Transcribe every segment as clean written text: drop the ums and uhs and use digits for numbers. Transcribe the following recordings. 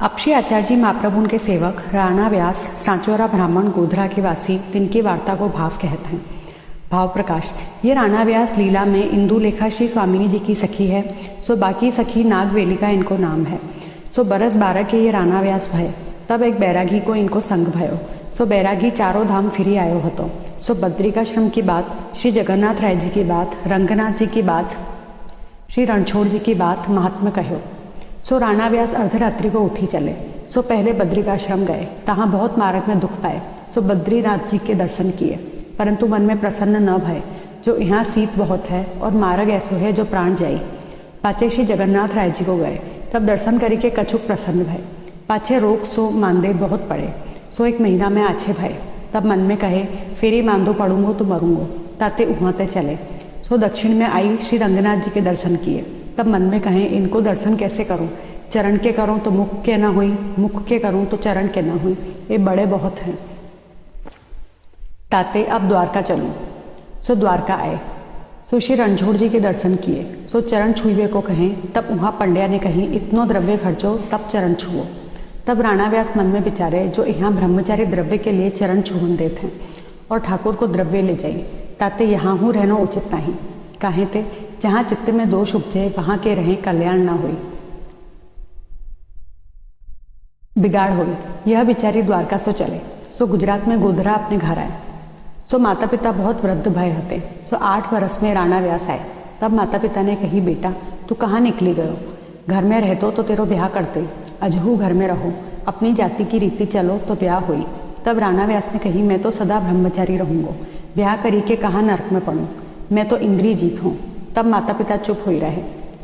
अब श्री आचार्य जी महाप्रभु के सेवक राणा व्यास सांचौरा ब्राह्मण गोधरा के वासी तिनकी वार्ता को भाव कहते हैं। भाव प्रकाश। ये राणा व्यास लीला में इंदु लेखा श्री स्वामिनी जी की सखी है। सो बाकी सखी नागवेलिका इनको नाम है। सो बरस 12 के ये राणा व्यास भय। तब एक बैरागी को इनको संग भयो। सो बैरागी चारों धाम फिरी आयो हतो। सो बद्रिकाश्रम की बात, श्री जगन्नाथ राय जी की बात, रंगनाथ जी की बात, श्री रणछोड़ जी की बात महात्मा कहो। सो राणा व्यास अर्धरात्रि को उठी चले। सो पहले बद्रिकाश्रम गए, तहाँ बहुत मार्ग में दुख पाए। सो बद्रीनाथ जी के दर्शन किए, परंतु मन में प्रसन्न न भय, जो यहाँ शीत बहुत है और मार्ग ऐसो है जो प्राण जाई। पाचे श्री जगन्नाथ राय जी को गए, तब दर्शन करी के कछुक प्रसन्न भय। पाछे रोग सो मांदे बहुत पड़े। सो 1 महीना में आछे भय। तब मन में कहे फेरी मांदो पड़ूंगो तो मरूंगो, ताते उहाँते चले। सो दक्षिण में आई श्री रंगनाथ जी के दर्शन किए। तब मन में कहें इनको दर्शन कैसे करूं, चरण के करूं तो मुख के ना हुई, मुख के करूं तो चरण के ना हुई, ये बड़े बहुत हैं। ताते अब द्वारका चलूं। सो द्वारका आए। सो श्री रणछोड़ जी के दर्शन किए। सो चरण छुए को कहें, तब वहाँ पंड्या ने कहीं इतनो द्रव्य खर्चो तब चरण छुओ। तब राणा व्यास मन में विचारे, जो यहाँ ब्रह्मचारी द्रव्य के लिए चरण छुवन देते हैं और ठाकुर को द्रव्य ले जाइए, ताते यहाँ हूँ रहना उचित नहीं। काहे ते जहाँ चित्त में दोष उपजे वहाँ के रहें कल्याण ना हुई, बिगाड़ हुई। यह बिचारी द्वारका सो चले। सो गुजरात में गोधरा अपने घर आए। सो माता पिता बहुत वृद्ध भय हते। सो 8 वर्ष में राणा व्यास आए। तब माता पिता ने कही, बेटा तू कहाँ निकली गयो, घर में रहतो तो तेरो ब्याह करते, अजहू घर में रहो, अपनी जाति की रीति चलो तो ब्याह हुई। तब राणा व्यास ने कही, मैं तो सदा ब्रह्मचारी रहूँगो, ब्याह करी के कहाँ नरक में पड़ूँ, मैं तो इंद्रिय जीत हूँ। तब माता पिता चुप हुई रहे।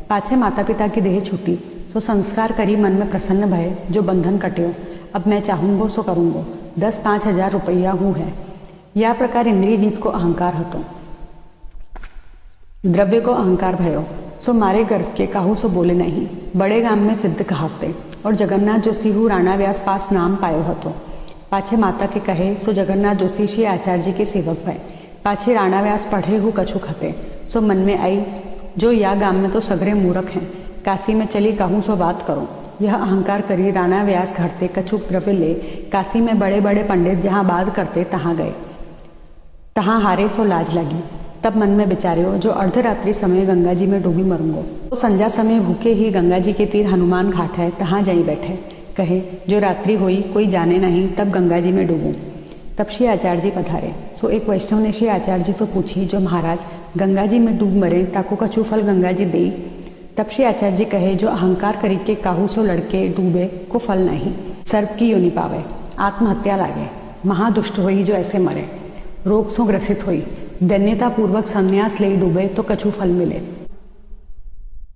पाछे माता पिता की देह छूटी। सो संस्कार करी मन में प्रसन्न भय, जो बंधन कट्यो, अब मैं चाहूँगो सो करूँगो, 10-5 हजार रुपया हूँ है। या प्रकार इंद्रिय जीत को अहंकार हतो, द्रव्य को अहंकार भयो। सो मारे गर्भ के काहू सो बोले नहीं, बड़े गाम में सिद्ध कहावते, और जगन्नाथ जोशी हूँ राणा व्यास पास नाम पायो हतो। पाछे माता के कहे, सो जगन्नाथ जोशी श्री आचार्य जी के सेवक भय। पाछे राणा व्यास पढ़े हूँ कछु खते। सो मन में आई, जो या गाम में तो सगरे मूर्ख हैं, काशी में चली कहूँ सो बात करो। यह अहंकार करी राणा व्यास घरते कछुक द्रव्य ले काशी में बड़े बड़े पंडित जहाँ बात करते तहाँ गए, तहाँ हारे सो लाज लगी। तब मन में विचार्यो, जो अर्धरात्रि समय गंगा जी में डूबी मरूंगो। तो संध्या समय भूखे ही गंगा जी के तीर हनुमान घाट है, तहाँ जाई बैठे। कहे जो रात्रि हुई कोई जाने नहीं, तब गंगा जी में डूबूं। तब श्री आचार्य जी पधारे। सो एक वैष्णव ने श्री आचार्य जी से पूछी, जो महाराज गंगा जी में डूब मरे ताको कछु फल गंगा जी दे। तब श्री आचार्य जी कहे, जो अहंकार करी के काहू सो लड़के डूबे को फल नहीं, सर्प की योनि पावे, आत्महत्या लागे, महादुष्ट हुई जो ऐसे मरे, रोग सो ग्रसित हुई, धन्यता पूर्वक संन्यास ले डूबे तो कछु फल मिले,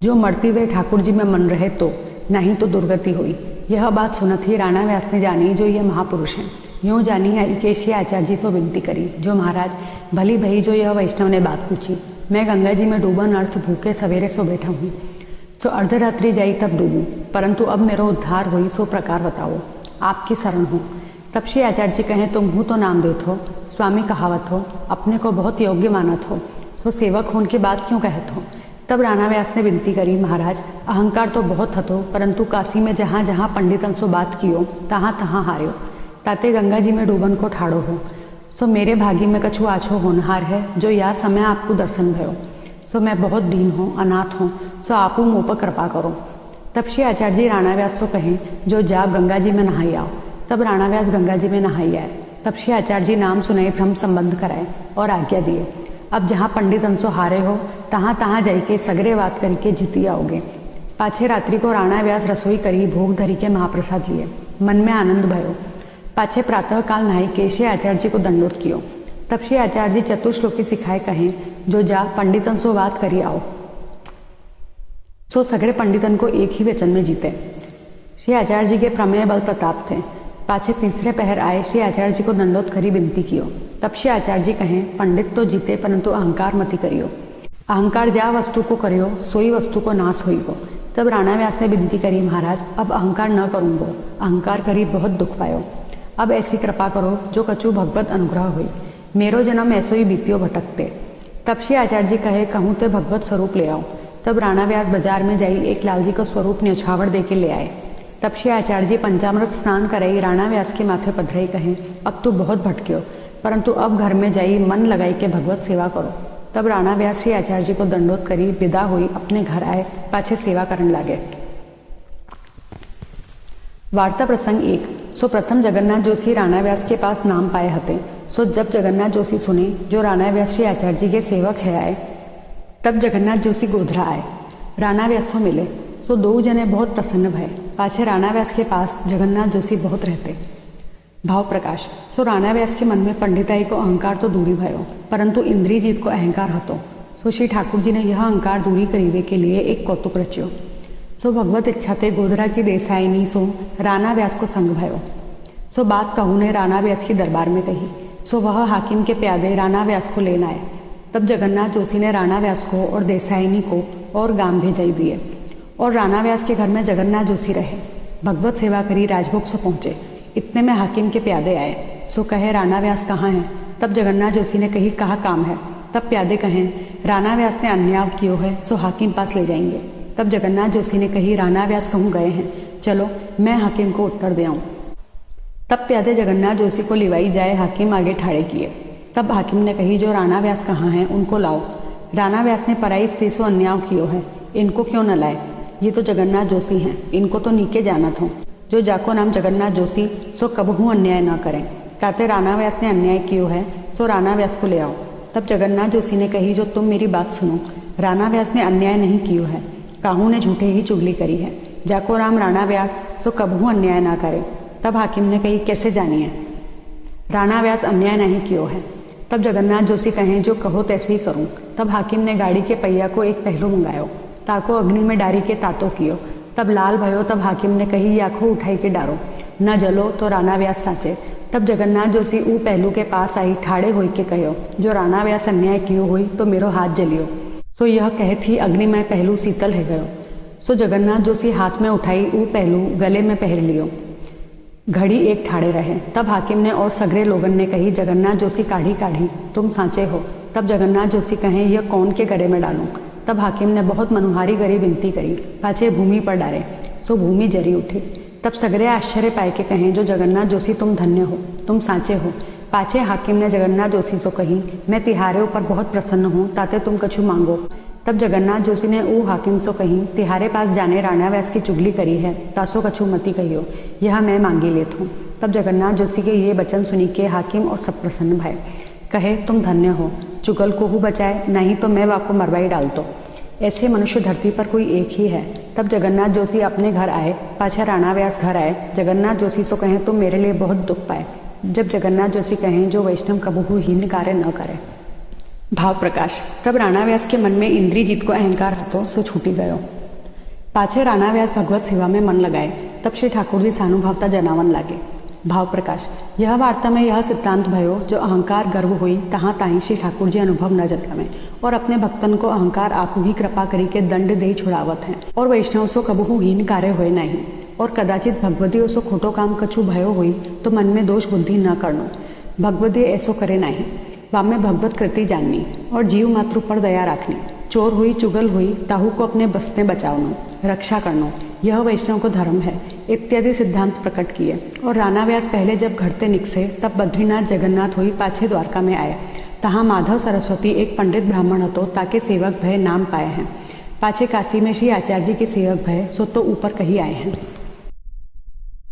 जो मरती वे ठाकुर जी में मन रहे तो, नहीं तो दुर्गति हुई। यह बात सुनत ही राणा व्यास ने जानी, जो ये महापुरुष हैं। यूँ जानी है कि श्री आचार्य जी से विनती करी, जो महाराज भली भई जो यह वैष्णव ने बात पूछी, मैं गंगा जी में डूबन अर्थ भूखे सवेरे सो बैठा हूँ। सो अर्धरात्रि जाई तब डूबूँ, परंतु अब मेरा उद्धार हुई सो प्रकार बताओ, आपकी शरण हूँ। तब श्री आचार्य जी कहें, तुम हूँ तो नाम देत हो, स्वामी कहावत हो, अपने को बहुत योग्य मानत हो, सो सेवक होने की बात क्यों कहत हो। तब राणा व्यास ने विनती करी, महाराज अहंकार तो बहुत हतो, परंतु काशी में जहाँ जहाँ पंडितन सो बात कियो तहाँ तहाँ हार्यो, ताते गंगा जी में डूबन को ठाड़ो हो। सो मेरे भागी में कछु आछो होनहार है, जो या समय आपको दर्शन भयो। सो मैं बहुत दीन हूँ, अनाथ हूँ, सो आपू मुँह पर कृपा करो। तब श्री आचार्य जी राणा व्यास को कहें, जो जा गंगा जी में नहाई आओ। तब राणा व्यास गंगा जी में नहाई आए। तब श्री आचार्य जी नाम सुनाई भ्रम संबंध कराए और आज्ञा दिए, अब जहाँ पंडित अंसो हारे हो तहाँ तहाँ जाई के सगरे बात करके जीती आओगे। पाछे रात्रि को राणा व्यास रसोई करी, भोग धरी के महाप्रसाद लिए, मन में आनंद भयो। पाछे प्रातः काल नहाई के श्री आचार्य जी को दंडोत कियो। तब श्री आचार्य जी चतुश्लोकी सिखाए कहें, जो जा पंडितन सो बात करी आओ। सो सगरे पंडितन को एक ही वचन में जीते। श्री आचार्य जी के प्रमेय बल प्रताप थे। पाछे तीसरे पहर आए, श्री आचार्य जी को दंडोत करी विनती कियो। तब श्री आचार्य जी कहें, पंडित तो जीते परंतु अहंकार मति करियो, अहंकार जा वस्तु को करियो सोई वस्तु को नाश होई को। तब राणा व्यास ने विनती करी, महाराज अब अहंकार न करूँगो, अहंकार करी बहुत दुख पायो, अब ऐसी कृपा करो जो कछु भगवत अनुग्रह हुई, मेरो जन्म ऐसो ही बीतियो भटकते। तब श्री आचार्य जी कहे, कहूँ ते भगवत स्वरूप ले आओ। तब राणा व्यास बाजार में जाई एक लाल जी का स्वरूप न्यौछावर दे के ले आए। तब श्री आचार्य जी पंचामृत स्नान करई राणा व्यास के माथे पधरई कहें, अब तो बहुत भटक्यो, परंतु अब घर में जाई मन लगाई के भगवत सेवा करो। तब राणा व्यास श्री आचार्य जी को दंडोत करी विदा हुई अपने घर आए, पाछे सेवा करने लागे। वार्ता प्रसंग 1। सो प्रथम जगन्नाथ जोशी राणा व्यास के पास नाम पाए हते। सो जब जगन्नाथ जोशी सुने जो राणा व्यास श्री आचार्य जी के सेवक है आए, तब जगन्नाथ जोशी गोधरा आए, राणा व्यास से मिले। सो दो जने बहुत प्रसन्न भय। पाछे राणा व्यास के पास जगन्नाथ जोशी बहुत रहते। भाव प्रकाश। सो राणा व्यास के मन में पंडिताई को अहंकार तो दूरी भयो, परंतु इंद्रिय जीत को अहंकार हतो। सो श्री ठाकुर जी ने यह अहंकार दूरी करीवे के लिए एक कौतुक रच्यो। सो भगवत इच्छा ते गोधरा की देसाईनी सो राणा व्यास को संग भयो। सो बात कहू ने राणा व्यास की दरबार में कही। सो वह हाकिम के प्यादे राणा व्यास को लेन आए। तब जगन्नाथ जोशी ने राणा व्यास को और देसाईनी को और गांव भेजाई दिए, और राणा व्यास के घर में जगन्नाथ जोशी रहे। भगवत सेवा करी राजभोग से पहुंचे। इतने में हाकिम के प्यादे आए। सो कहे राणा व्यास कहाँ हैं? तब जगन्नाथ जोशी ने कही कहाँ काम है? तब प्यादे कहें राणा व्यास ने अन्याय कियो है, सो हाकिम पास ले जाएंगे। तब जगन्नाथ जोशी ने कही राणा व्यास कहूँ गए हैं, चलो मैं हाकिम को उत्तर दे आऊँ। तब प्यादे जगन्नाथ जोशी को लिवाई जाए हाकिम आगे ठाड़े किए। तब हाकिम ने कही जो राणा व्यास कहाँ हैं उनको लाओ। राणा व्यास ने पराई स्त्री से अन्याय कियो है, इनको क्यों न लाए? ये तो जगन्नाथ जोशी हैं, इनको तो नीके जानत हो। जो जाको नाम जगन्नाथ जोशी सो कबहू अन्याय न करें। ताते राणा व्यास ने अन्याय कियो है, सो राणा व्यास को ले आओ। तब जगन्नाथ जोशी ने कही जो तुम मेरी बात सुनो, राणा व्यास ने अन्याय नहीं कियो है, काहू ने झूठे ही चुगली करी है। जाको राम राणा व्यास सो कबहू अन्याय ना करे। तब हाकिम ने कही कैसे जानिए? राणा व्यास अन्याय नहीं कियो है। तब जगन्नाथ जोशी कहें जो कहो तैसे ही करूं। तब हाकिम ने गाड़ी के पहिया को एक पहलू मंगायो, ताको अग्नि में डारी के तातो कियो। तब लाल भयो। तब हाकिम ने कही आँखों उठाई के डारो, न जलो तो राणा व्यास साचे। तब जगन्नाथ जोशी ऊ पहलू के पास आई ठाड़े होई के कहो जो राणा व्यास अन्याय कियो हुई तो मेरो हाथ जलियो। सो यह कहे थी अग्नि में पहलू शीतल है गयो। सो जगन्नाथ जोशी हाथ में उठाई ऊ पहलू गले में पहर लियो। घड़ी एक ठाड़े रहे। तब हाकिम ने और सगरे लोगन ने कही जगन्नाथ जोशी काढ़ी काढ़ी तुम सांचे हो। तब जगन्नाथ जोशी कहें यह कौन के गले में डालूं? तब हाकिम ने बहुत मनुहारी गरी विनती करी, पाछे भूमि पर डारे। सो भूमि जरी उठी। तब सगरे आश्चर्य पाए के कहें जो जगन्नाथ जोशी तुम धन्य हो, तुम सांचे हो। पाछे हाकिम ने जगन्नाथ जोशी से कही मैं तिहारे ऊपर बहुत प्रसन्न हूँ, ताते तुम कछु मांगो। तब जगन्नाथ जोशी ने ऊ हाकिम से कही तिहारे पास जाने राणा व्यास की चुगली करी है, तासो कछु मती कहियो, यह मैं मांगी लेत हूँ। तब जगन्नाथ जोशी के ये वचन सुनी के हाकिम और सब प्रसन्न भय। कहे तुम धन्य हो, चुगल को हु बचाए, नहीं तो मैं वाको मरवाई डालतो। ऐसे मनुष्य धरती पर कोई एक ही है। तब जगन्नाथ जोशी अपने घर आए, पाछा राणा व्यास घर आए। जगन्नाथ जोशी से कहें तुम मेरे लिए बहुत दुख पाए। जब जगन्नाथ जोशी कहें जो वैष्णव कबहू हीन कार्य न करे। भाव प्रकाश। तब राणा व्यास के मन में इंद्रिय जीत को अहंकार हतो, सो छूटी गयो। पाछे राणा व्यास भगवत सेवा में मन लगाए। तब श्री ठाकुर जी सानुभावता जनावन लागे। भाव प्रकाश। यह वार्ता में यह सिद्धांत भयो जो अहंकार गर्व हुई तहाँ ताही श्री ठाकुर जी अनुभव न जतावें और अपने भक्तन को अहंकार आपू ही कृपा करी के दंड दे छुड़ावत हैं और वैष्णव सो कबहू हीन कार्य होए नहीं। और कदाचित भगवती सो खोटो काम कछु भयो हुई तो मन में दोष बुद्धि न करनो। भगवती ऐसो करे नहीं, वामे भगवत कृति जाननी और जीव मात्र पर दया रखनी। चोर हुई चुगल हुई ताहू को अपने बस में बचावनो, रक्षा करनो, यह वैष्णव को धर्म है इत्यादि सिद्धांत प्रकट किए। और राणा व्यास पहले जब घरते निकसे तब बद्रीनाथ जगन्नाथ हुई पाछे द्वारका में आए। तहाँ माधव सरस्वती एक पंडित ब्राह्मण हतो ताके सेवक भय नाम पाए हैं। पाछे काशी में श्री आचार्य जी के सेवक भय सो तो ऊपर कही आए हैं।